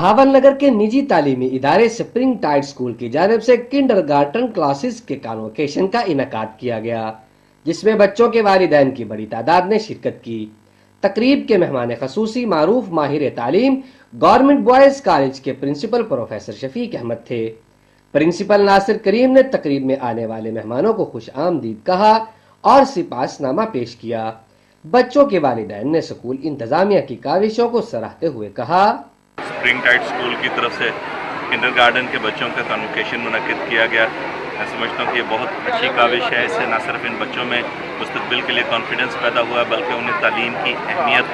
بہاول نگر کے نجی تعلیمی ادارے سپرنگ ٹائڈ اسکول کی جانب سے کنڈرگارٹن کلاسز کے کانوکیشن کا انعقاد کیا گیا، جس میں بچوں کے والدین کی بڑی تعداد نے شرکت کی۔ تقریب کے مہمان خصوصی معروف ماہر تعلیم گورنمنٹ بوائز کالج کے پرنسپل پروفیسر شفیق احمد تھے۔ پرنسپل ناصر کریم نے تقریب میں آنے والے مہمانوں کو خوش آمدید کہا اور سپاس نامہ پیش کیا۔ بچوں کے والدین نے اسکول انتظامیہ کی کاوشوں کو سراہتے ہوئے کہا، سپرنگ ٹائڈ اسکول کی طرف سے کنڈرگارٹن کے بچوں کا کانوکیشن منعقد کیا گیا۔ میں سمجھتا ہوں کہ یہ بہت اچھی کاوش ہے۔ اس سے نہ صرف ان بچوں میں مستقبل کے لیے کانفیڈنس پیدا ہوا ہے، بلکہ انہیں تعلیم کی اہمیت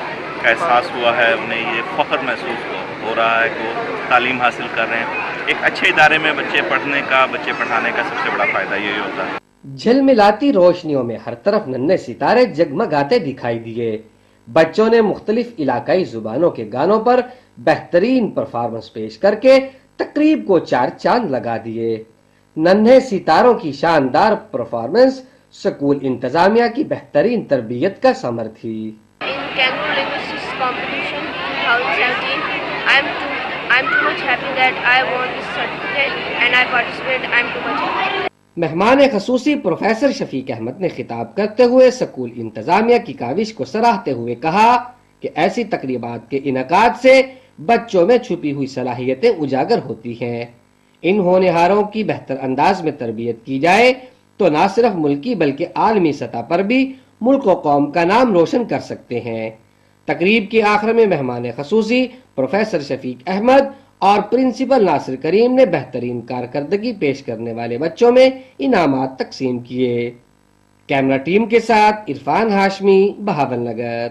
کا احساس ہوا ہے، انہیں یہ فخر محسوس ہو رہا ہے کہ وہ تعلیم حاصل کر رہے ہیں۔ ایک اچھے ادارے میں بچے پڑھنے کا سب سے بڑا فائدہ یہی ہوتا ہے۔ جھلملاتی روشنیوں میں ہر طرف ننھے ستارے جگمگاتے دکھائی دیے۔ بچوں نے مختلف علاقائی زبانوں کے گانوں پر بہترین پرفارمنس پیش کر کے تقریب کو چار چاند لگا دیے۔ ننھے ستاروں کی شاندار پرفارمنس اسکول انتظامیہ کی بہترین تربیت کا ثمر تھی۔ مہمان خصوصی پروفیسر شفیق احمد نے خطاب کرتے ہوئے اسکول انتظامیہ کی کاوش کو سراہتے ہوئے کہا کہ ایسی تقریبات کے انعقاد سے بچوں میں چھپی ہوئی صلاحیتیں اجاگر ہوتی ہیں۔ ان ہونہاروں کی بہتر انداز میں تربیت کی جائے تو نہ صرف ملکی بلکہ عالمی سطح پر بھی ملک و قوم کا نام روشن کر سکتے ہیں۔ تقریب کے آخر میں مہمان خصوصی پروفیسر شفیق احمد اور پرنسپل ناصر کریم نے بہترین کارکردگی پیش کرنے والے بچوں میں انعامات تقسیم کیے۔ کیمرہ ٹیم کے ساتھ عرفان ہاشمی، بہاول نگر۔